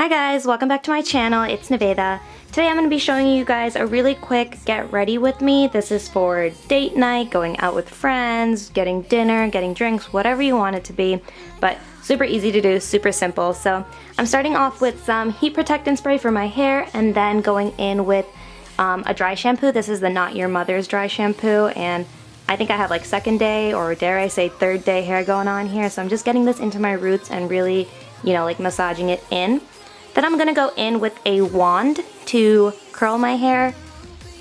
Hi guys, welcome back to my channel. It's Nevada. Today I'm going to be showing you guys a really quick get ready with me. This is for date night, going out with friends, getting dinner, getting drinks, whatever you want it to be, but super easy to do, super simple. So I'm starting off with some heat protectant spray for my hair and then going in with a dry shampoo. This is the Not Your Mother's dry shampoo, and I think I have like second day, or dare I say third day hair going on here, so I'm just getting this into my roots and really, you know, like massaging it in. Then I'm gonna go in with a wand to curl my hair.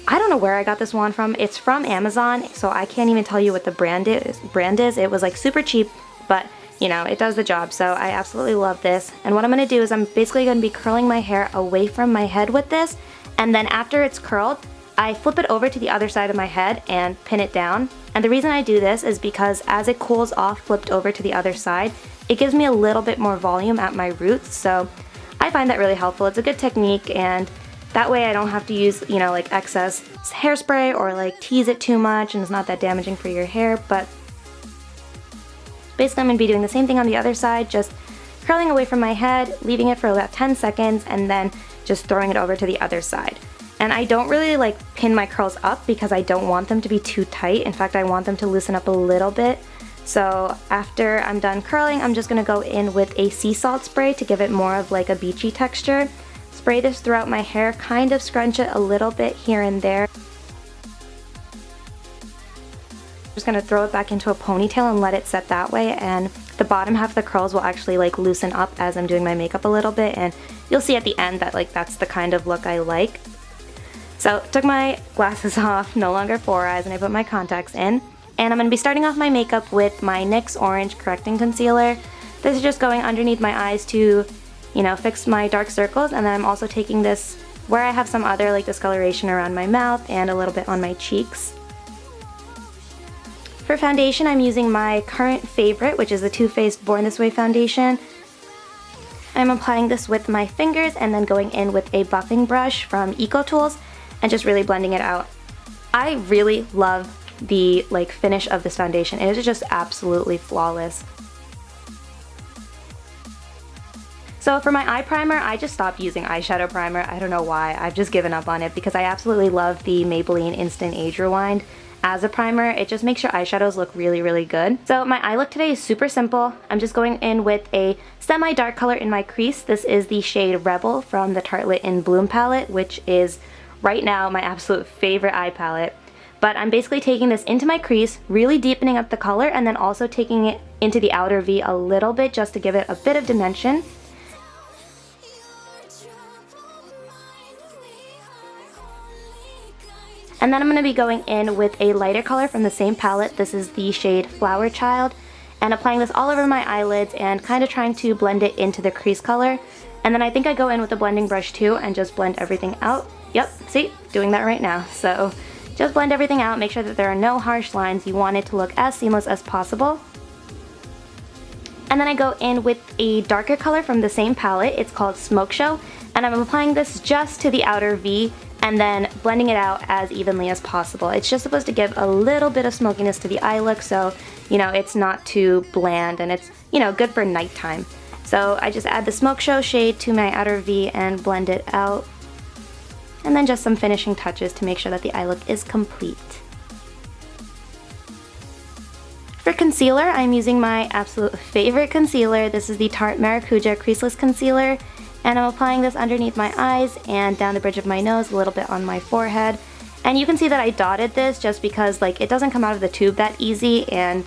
I don't know where I got this wand from. It's from Amazon, so I can't even tell you what the brand is. It was like super cheap, but you know, it does the job, so I absolutely love this. And what I'm gonna do is I'm basically gonna be curling my hair away from my head with this, and then after it's curled, I flip it over to the other side of my head and pin it down. And the reason I do this is because as it cools off flipped over to the other side, it gives me a little bit more volume at my roots, so I find that really helpful. It's a good technique, and that way I don't have to use, you know, like excess hairspray or like tease it too much, and it's not that damaging for your hair. But basically I'm going to be doing the same thing on the other side, just curling away from my head, leaving it for about 10 seconds, and then just throwing it over to the other side. And I don't really like pin my curls up because I don't want them to be too tight. In fact, I want them to loosen up a little bit. So after I'm done curling, I'm just going to go in with a sea salt spray to give it more of like a beachy texture. Spray this throughout my hair, kind of scrunch it a little bit here and there. Just going to throw it back into a ponytail and let it set that way, and the bottom half of the curls will actually like loosen up as I'm doing my makeup a little bit, and you'll see at the end that like that's the kind of look I like. So took my glasses off, no longer 4 eyes, and I put my contacts in. And I'm going to be starting off my makeup with my NYX Orange Correcting Concealer. This is just going underneath my eyes to, you know, fix my dark circles. And then I'm also taking this where I have some other like discoloration around my mouth and a little bit on my cheeks. For foundation, I'm using my current favorite, which is the Too Faced Born This Way foundation. I'm applying this with my fingers and then going in with a buffing brush from EcoTools and just really blending it out. I really love the like finish of this foundation. It is just absolutely flawless. So for my eye primer, I just stopped using eyeshadow primer. I don't know why. I've just given up on it because I absolutely love the Maybelline Instant Age Rewind as a primer. It just makes your eyeshadows look really, really good. So my eye look today is super simple. I'm just going in with a semi-dark color in my crease. This is the shade Rebel from the Tartelette in Bloom palette, which is right now my absolute favorite eye palette. But I'm basically taking this into my crease, really deepening up the color, and then also taking it into the outer V a little bit just to give it a bit of dimension. And then I'm going to be going in with a lighter color from the same palette. This is the shade Flower Child, and applying this all over my eyelids and kind of trying to blend it into the crease color. And then I think I go in with a blending brush too and just blend everything out. Yep, see? Doing that right now. So just blend everything out, make sure that there are no harsh lines. You want it to look as seamless as possible. And then I go in with a darker color from the same palette. It's called Smoke Show, and I'm applying this just to the outer V and then blending it out as evenly as possible. It's just supposed to give a little bit of smokiness to the eye look, so you know, it's not too bland, and it's, you know, good for nighttime. So I just add the Smoke Show shade to my outer V and blend it out. And then just some finishing touches to make sure that the eye look is complete. For concealer, I'm using my absolute favorite concealer. This is the Tarte Maracuja Creaseless Concealer, and I'm applying this underneath my eyes and down the bridge of my nose, a little bit on my forehead. And you can see that I dotted this just because like it doesn't come out of the tube that easy, and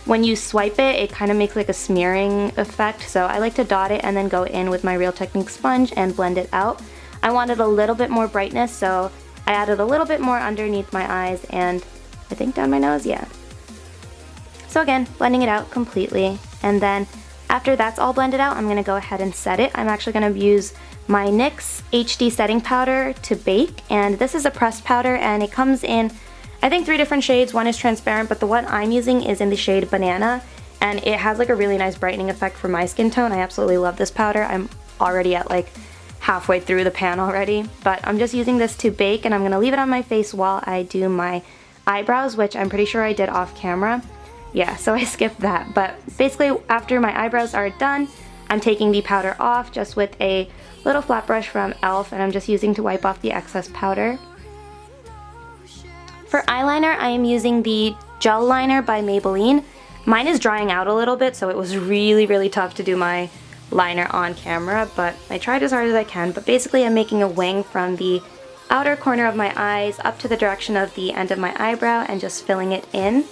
when you swipe it, it kind of makes like a smearing effect. So I like to dot it and then go in with my Real Technique sponge and blend it out. I wanted a little bit more brightness, so I added a little bit more underneath my eyes and I think down my nose, yeah. So again, blending it out completely, and then after that's all blended out, I'm going to go ahead and set it. I'm actually going to use my NYX HD setting powder to bake, and this is a pressed powder, and it comes in I think 3 different shades. One is transparent, but the one I'm using is in the shade Banana, and it has like a really nice brightening effect for my skin tone. I absolutely love this powder. I'm already at like halfway through the pan already, but I'm just using this to bake, and I'm going to leave it on my face while I do my eyebrows, which I'm pretty sure I did off camera. Yeah, so I skipped that, but basically after my eyebrows are done, I'm taking the powder off just with a little flat brush from E.L.F. and I'm just using to wipe off the excess powder. For eyeliner, I am using the gel liner by Maybelline. Mine is drying out a little bit, so it was really tough to do my liner on camera, but I tried as hard as I can. But basically I'm making a wing from the outer corner of my eyes up to the direction of the end of my eyebrow and just filling it in.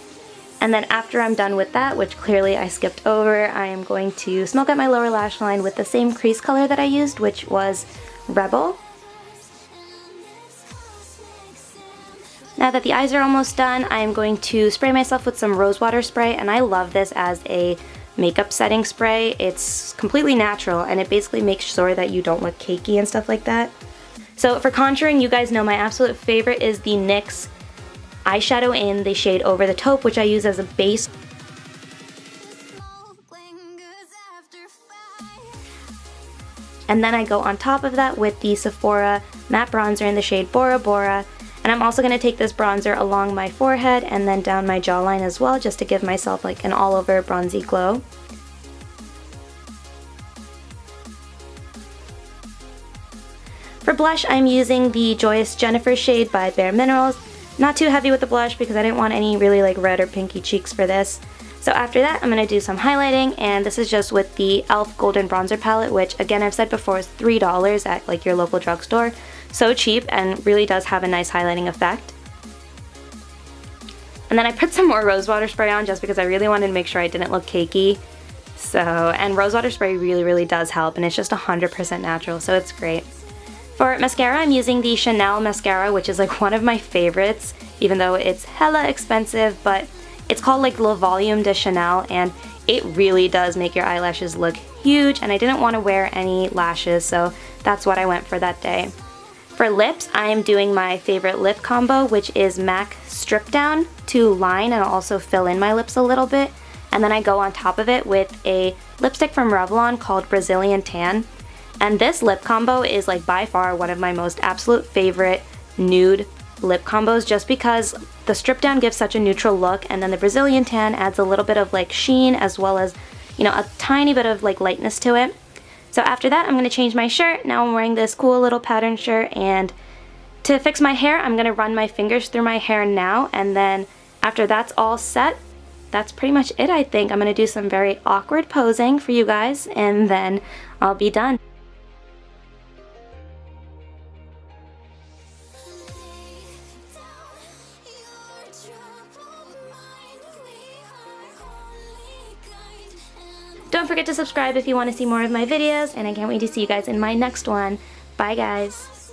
And then after I'm done with that, which clearly I skipped over, I am going to smoke out my lower lash line with the same crease color that I used, which was Rebel. Now that the eyes are almost done, I am going to spray myself with some rose water spray, and I love this as a makeup setting spray. It's completely natural and it basically makes sure that you don't look cakey and stuff like that. So for contouring, you guys know my absolute favorite is the NYX eyeshadow in the shade Over the Taupe, which I use as a base. And then I go on top of that with the Sephora matte bronzer in the shade Bora. And I'm also going to take this bronzer along my forehead and then down my jawline as well, just to give myself like an all over bronzy glow. For blush, I'm using the Joyous Jennifer shade by BareMinerals. Not too heavy with the blush because I didn't want any really like red or pinky cheeks for this. So after that, I'm going to do some highlighting, and this is just with the E.L.F. Golden Bronzer Palette, which again I've said before is $3 at like your local drugstore. So cheap and really does have a nice highlighting effect. And then I put some more rose water spray on just because I really wanted to make sure I didn't look cakey. And rose water spray really does help, and it's just 100% natural, so it's great. For mascara, I'm using the Chanel mascara, which is like one of my favorites, even though it's hella expensive, but it's called like Le Volume de Chanel, and it really does make your eyelashes look huge, and I didn't want to wear any lashes, so that's what I went for that day. For lips, I am doing my favorite lip combo, which is MAC STRIPDOWN to line and also fill in my lips a little bit, and then I go on top of it with a lipstick from Revlon called Brazilian Tan. And this lip combo is like by far one of my most absolute favorite nude lip combos, just because the strip down gives such a neutral look, and then the Brazilian Tan adds a little bit of like sheen as well as, you know, a tiny bit of like lightness to it. So after that, I'm going to change my shirt. Now I'm wearing this cool little pattern shirt, and to fix my hair, I'm going to run my fingers through my hair now, and then after that's all set, that's pretty much it, I think. I'm going to do some very awkward posing for you guys, and then I'll be done. Don't forget to subscribe if you want to see more of my videos, and I can't wait to see you guys in my next one. Bye guys!